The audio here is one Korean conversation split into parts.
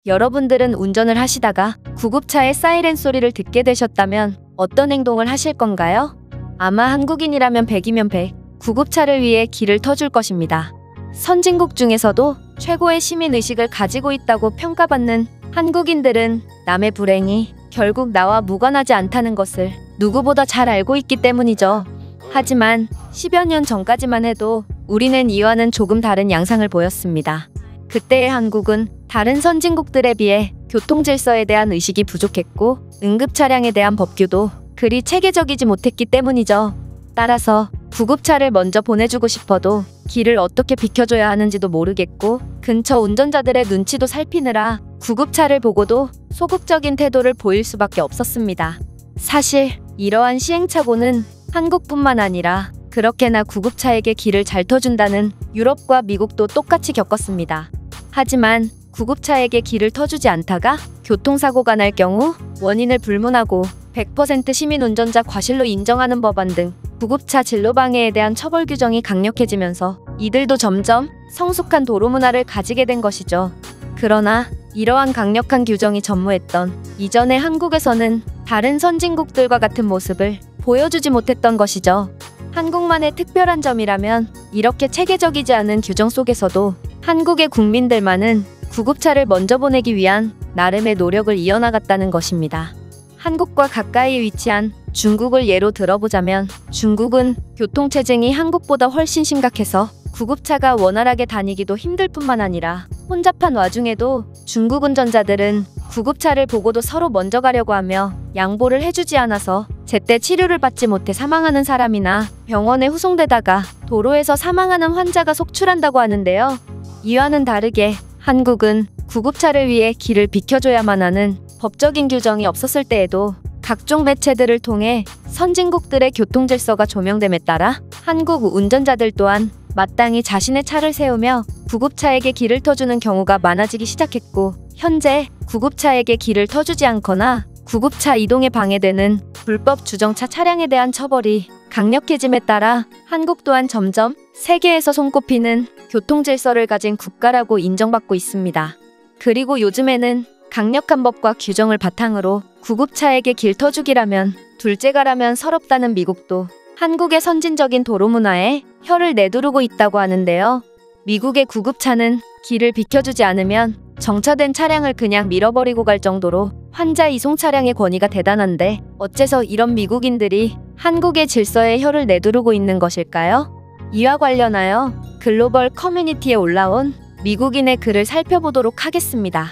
여러분들은 운전을 하시다가 구급차의 사이렌 소리를 듣게 되셨다면 어떤 행동을 하실 건가요? 아마 한국인이라면 100이면 100, 구급차를 위해 길을 터줄 것입니다. 선진국 중에서도 최고의 시민의식을 가지고 있다고 평가받는 한국인들은 남의 불행이 결국 나와 무관하지 않다는 것을 누구보다 잘 알고 있기 때문이죠. 하지만 10여 년 전까지만 해도 우리는 이와는 조금 다른 양상을 보였습니다. 그때의 한국은 다른 선진국들에 비해 교통질서에 대한 의식이 부족했고 응급차량에 대한 법규도 그리 체계적이지 못했기 때문이죠. 따라서 구급차를 먼저 보내주고 싶어도 길을 어떻게 비켜줘야 하는지도 모르겠고 근처 운전자들의 눈치도 살피느라 구급차를 보고도 소극적인 태도를 보일 수밖에 없었습니다. 사실 이러한 시행착오는 한국뿐만 아니라 그렇게나 구급차에게 길을 잘 터준다는 유럽과 미국도 똑같이 겪었습니다. 하지만 구급차에게 길을 터주지 않다가 교통사고가 날 경우 원인을 불문하고 100% 시민 운전자 과실로 인정하는 법안 등 구급차 진로방해에 대한 처벌 규정이 강력해지면서 이들도 점점 성숙한 도로 문화를 가지게 된 것이죠. 그러나 이러한 강력한 규정이 전무했던 이전의 한국에서는 다른 선진국들과 같은 모습을 보여주지 못했던 것이죠. 한국만의 특별한 점이라면 이렇게 체계적이지 않은 규정 속에서도 한국의 국민들만은 구급차를 먼저 보내기 위한 나름의 노력을 이어나갔다는 것입니다. 한국과 가까이 위치한 중국을 예로 들어보자면 중국은 교통체증이 한국보다 훨씬 심각해서 구급차가 원활하게 다니기도 힘들 뿐만 아니라 혼잡한 와중에도 중국 운전자들은 구급차를 보고도 서로 먼저 가려고 하며 양보를 해주지 않아서 제때 치료를 받지 못해 사망하는 사람이나 병원에 후송되다가 도로에서 사망하는 환자가 속출한다고 하는데요. 이와는 다르게 한국은 구급차를 위해 길을 비켜줘야만 하는 법적인 규정이 없었을 때에도 각종 매체들을 통해 선진국들의 교통질서가 조명됨에 따라 한국 운전자들 또한 마땅히 자신의 차를 세우며 구급차에게 길을 터주는 경우가 많아지기 시작했고 현재 구급차에게 길을 터주지 않거나 구급차 이동에 방해되는 불법 주정차 차량에 대한 처벌이 강력해짐에 따라 한국 또한 점점 세계에서 손꼽히는 교통질서를 가진 국가라고 인정받고 있습니다. 그리고 요즘에는 강력한 법과 규정을 바탕으로 구급차에게 길 터주기라면 둘째가라면 서럽다는 미국도 한국의 선진적인 도로 문화에 혀를 내두르고 있다고 하는데요. 미국의 구급차는 길을 비켜주지 않으면 정차된 차량을 그냥 밀어버리고 갈 정도로 환자 이송 차량의 권위가 대단한데 어째서 이런 미국인들이 한국의 질서에 혀를 내두르고 있는 것일까요? 이와 관련하여 글로벌 커뮤니티에 올라온 미국인의 글을 살펴보도록 하겠습니다.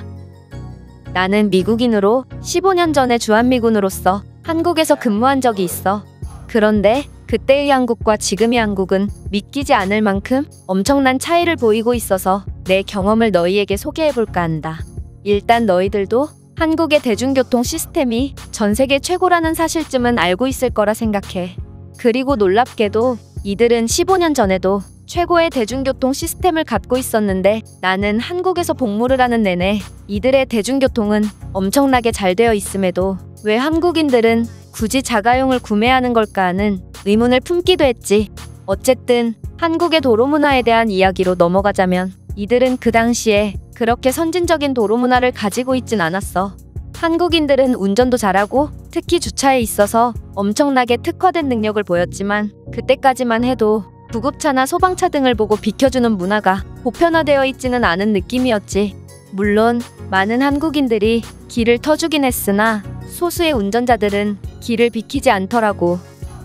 나는 미국인으로 15년 전에 주한미군으로서 한국에서 근무한 적이 있어. 그런데 그때의 한국과 지금의 한국은 믿기지 않을 만큼 엄청난 차이를 보이고 있어서 내 경험을 너희에게 소개해볼까 한다. 일단 너희들도 한국의 대중교통 시스템이 전 세계 최고라는 사실쯤은 알고 있을 거라 생각해. 그리고 놀랍게도 이들은 15년 전에도 최고의 대중교통 시스템을 갖고 있었는데 나는 한국에서 복무를 하는 내내 이들의 대중교통은 엄청나게 잘 되어 있음에도 왜 한국인들은 굳이 자가용을 구매하는 걸까 하는 의문을 품기도 했지. 어쨌든 한국의 도로 문화에 대한 이야기로 넘어가자면 이들은 그 당시에 그렇게 선진적인 도로 문화를 가지고 있진 않았어. 한국인들은 운전도 잘하고 특히 주차에 있어서 엄청나게 특화된 능력을 보였지만 그때까지만 해도 구급차나 소방차 등을 보고 비켜주는 문화가 보편화되어 있지는 않은 느낌이었지. 물론 많은 한국인들이 길을 터주긴 했으나 소수의 운전자들은 길을 비키지 않더라고.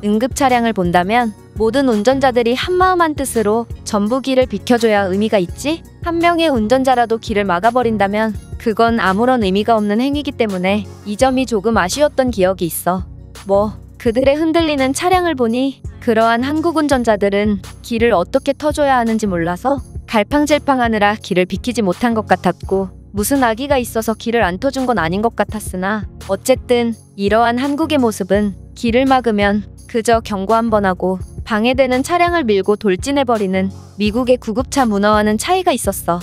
응급 차량을 본다면 모든 운전자들이 한마음 한뜻으로 전부 길을 비켜줘야 의미가 있지? 한 명의 운전자라도 길을 막아버린다면 그건 아무런 의미가 없는 행위이기 때문에 이 점이 조금 아쉬웠던 기억이 있어. 그들의 흔들리는 차량을 보니 그러한 한국 운전자들은 길을 어떻게 터줘야 하는지 몰라서 갈팡질팡하느라 길을 비키지 못한 것 같았고 무슨 악의가 있어서 길을 안 터준 건 아닌 것 같았으나 어쨌든 이러한 한국의 모습은 길을 막으면 그저 경고 한 번 하고 방해되는 차량을 밀고 돌진해버리는 미국의 구급차 문화와는 차이가 있었어.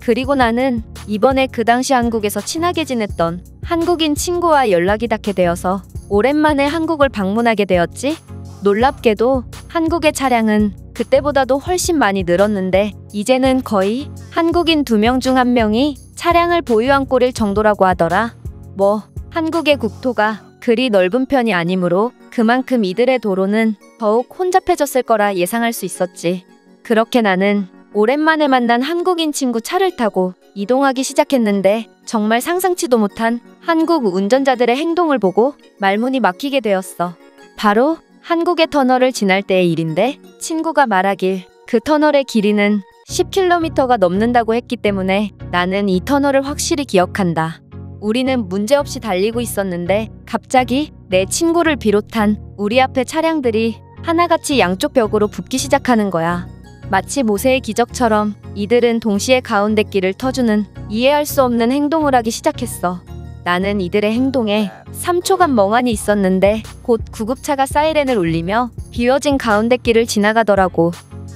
그리고 나는 이번에 그 당시 한국에서 친하게 지냈던 한국인 친구와 연락이 닿게 되어서 오랜만에 한국을 방문하게 되었지. 놀랍게도 한국의 차량은 그때보다도 훨씬 많이 늘었는데 이제는 거의 한국인 2명 중 1명이 차량을 보유한 꼴일 정도라고 하더라. 뭐 한국의 국토가 그리 넓은 편이 아니므로 그만큼 이들의 도로는 더욱 혼잡해졌을 거라 예상할 수 있었지. 그렇게 나는 오랜만에 만난 한국인 친구 차를 타고 이동하기 시작했는데 정말 상상치도 못한 한국 운전자들의 행동을 보고 말문이 막히게 되었어. 바로 한국의 터널을 지날 때의 일인데 친구가 말하길 그 터널의 길이는 10km가 넘는다고 했기 때문에 나는 이 터널을 확실히 기억한다. 우리는 문제없이 달리고 있었는데 갑자기 내 친구를 비롯한 우리 앞에 차량들이 하나같이 양쪽 벽으로 붙기 시작하는 거야. 마치 모세의 기적처럼 이들은 동시에 가운데 길을 터주는 이해할 수 없는 행동을 하기 시작했어. 나는 이들의 행동에 3초간 멍하니 있었는데 곧 구급차가 사이렌을 울리며 비워진 가운데 길을 지나가더라고.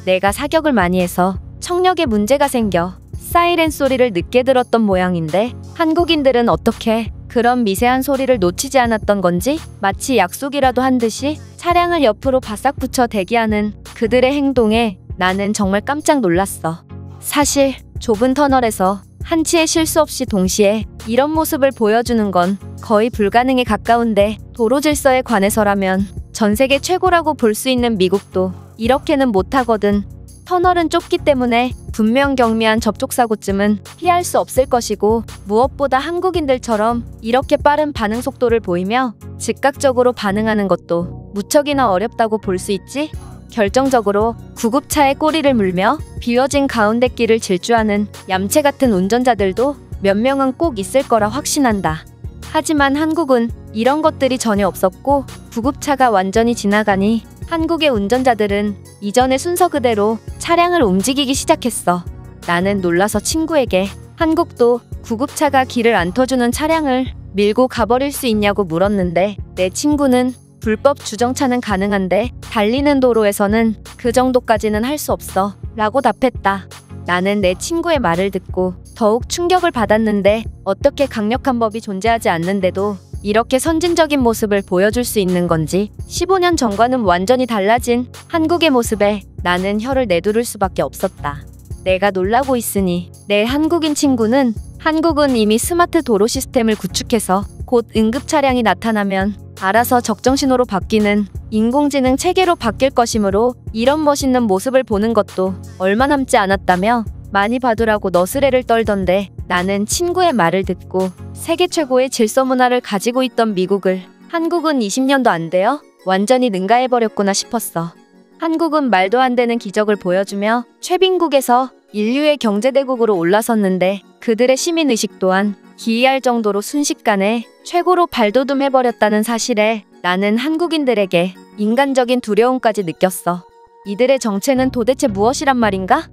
내가 사격을 많이 해서 청력에 문제가 생겨 사이렌 소리를 늦게 들었던 모양인데 한국인들은 어떻게 그런 미세한 소리를 놓치지 않았던 건지 마치 약속이라도 한 듯이 차량을 옆으로 바싹 붙여 대기하는 그들의 행동에 나는 정말 깜짝 놀랐어. 사실 좁은 터널에서 한치의 실수 없이 동시에 이런 모습을 보여주는 건 거의 불가능에 가까운데 도로 질서에 관해서라면 전 세계 최고라고 볼 수 있는 미국도 이렇게는 못하거든. 터널은 좁기 때문에 분명 경미한 접촉사고쯤은 피할 수 없을 것이고 무엇보다 한국인들처럼 이렇게 빠른 반응 속도를 보이며 즉각적으로 반응하는 것도 무척이나 어렵다고 볼 수 있지. 결정적으로 구급차의 꼬리를 물며 비워진 가운데 길을 질주하는 얌체 같은 운전자들도 몇 명은 꼭 있을 거라 확신한다. 하지만 한국은 이런 것들이 전혀 없었고 구급차가 완전히 지나가니 한국의 운전자들은 이전의 순서 그대로 차량을 움직이기 시작했어. 나는 놀라서 친구에게 한국도 구급차가 길을 안 터주는 차량을 밀고 가버릴 수 있냐고 물었는데 내 친구는 불법 주정차는 가능한데 달리는 도로에서는 그 정도까지는 할 수 없어 라고 답했다. 나는 내 친구의 말을 듣고 더욱 충격을 받았는데 어떻게 강력한 법이 존재하지 않는데도 이렇게 선진적인 모습을 보여줄 수 있는 건지 15년 전과는 완전히 달라진 한국의 모습에 나는 혀를 내두를 수밖에 없었다. 내가 놀라고 있으니 내 한국인 친구는 한국은 이미 스마트 도로 시스템을 구축해서 곧 응급 차량이 나타나면 알아서 적정신호로 바뀌는 인공지능 체계로 바뀔 것이므로 이런 멋있는 모습을 보는 것도 얼마 남지 않았다며 많이 봐두라고 너스레를 떨던데 나는 친구의 말을 듣고 세계 최고의 질서 문화를 가지고 있던 미국을 한국은 20년도 안 되어 완전히 능가해버렸구나 싶었어. 한국은 말도 안 되는 기적을 보여주며 최빈국에서 인류의 경제대국으로 올라섰는데 그들의 시민의식 또한 기이할 정도로 순식간에 최고로 발돋움해버렸다는 사실에 나는 한국인들에게 인간적인 두려움까지 느꼈어. 이들의 정체는 도대체 무엇이란 말인가?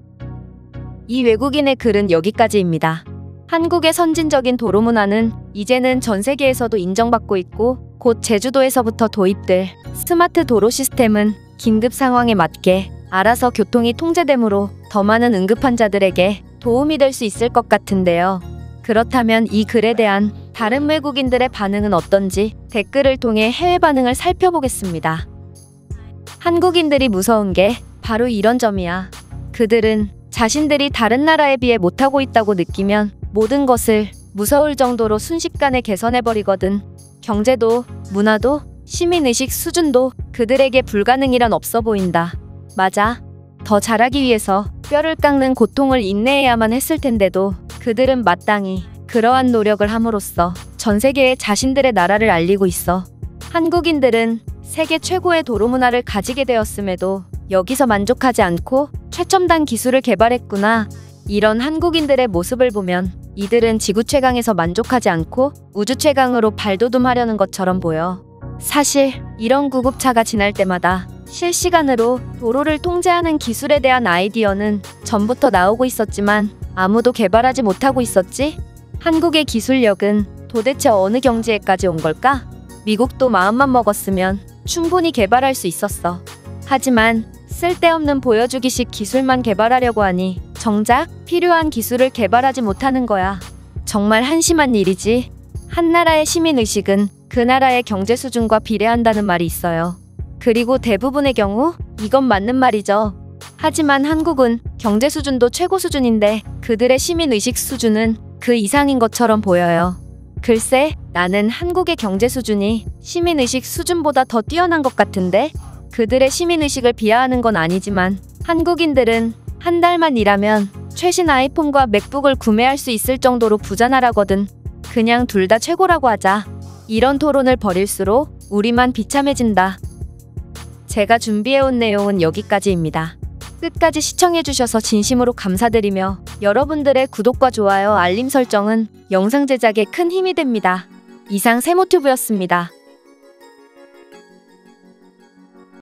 이 외국인의 글은 여기까지입니다. 한국의 선진적인 도로 문화는 이제는 전 세계에서도 인정받고 있고 곧 제주도에서부터 도입될 스마트 도로 시스템은 긴급 상황에 맞게 알아서 교통이 통제되므로 더 많은 응급환자들에게 도움이 될 수 있을 것 같은데요. 그렇다면 이 글에 대한 다른 외국인들의 반응은 어떤지 댓글을 통해 해외 반응을 살펴보겠습니다. 한국인들이 무서운 게 바로 이런 점이야. 그들은 자신들이 다른 나라에 비해 못하고 있다고 느끼면 모든 것을 무서울 정도로 순식간에 개선해버리거든. 경제도, 문화도, 시민의식 수준도 그들에게 불가능이란 없어 보인다. 맞아. 더 잘하기 위해서 뼈를 깎는 고통을 인내해야만 했을 텐데도 그들은 마땅히 그러한 노력을 함으로써 전 세계에 자신들의 나라를 알리고 있어. 한국인들은 세계 최고의 도로 문화를 가지게 되었음에도 여기서 만족하지 않고 최첨단 기술을 개발했구나. 이런 한국인들의 모습을 보면 이들은 지구 최강에서 만족하지 않고 우주 최강으로 발돋움하려는 것처럼 보여. 사실 이런 구급차가 지날 때마다 실시간으로 도로를 통제하는 기술에 대한 아이디어는 전부터 나오고 있었지만 아무도 개발하지 못하고 있었지? 한국의 기술력은 도대체 어느 경지에까지 온 걸까? 미국도 마음만 먹었으면 충분히 개발할 수 있었어. 하지만 쓸데없는 보여주기식 기술만 개발하려고 하니 정작 필요한 기술을 개발하지 못하는 거야. 정말 한심한 일이지. 한 나라의 시민의식은 그 나라의 경제 수준과 비례한다는 말이 있어요. 그리고 대부분의 경우 이건 맞는 말이죠. 하지만 한국은 경제 수준도 최고 수준인데 그들의 시민의식 수준은 그 이상인 것처럼 보여요. 글쎄, 나는 한국의 경제 수준이 시민의식 수준보다 더 뛰어난 것 같은데? 그들의 시민의식을 비하하는 건 아니지만 한국인들은 한 달만 일하면 최신 아이폰과 맥북을 구매할 수 있을 정도로 부자나라거든. 그냥 둘 다 최고라고 하자. 이런 토론을 벌일수록 우리만 비참해진다. 제가 준비해온 내용은 여기까지입니다. 끝까지 시청해주셔서 진심으로 감사드리며 여러분들의 구독과 좋아요, 알림 설정은 영상 제작에 큰 힘이 됩니다. 이상 세모튜브였습니다.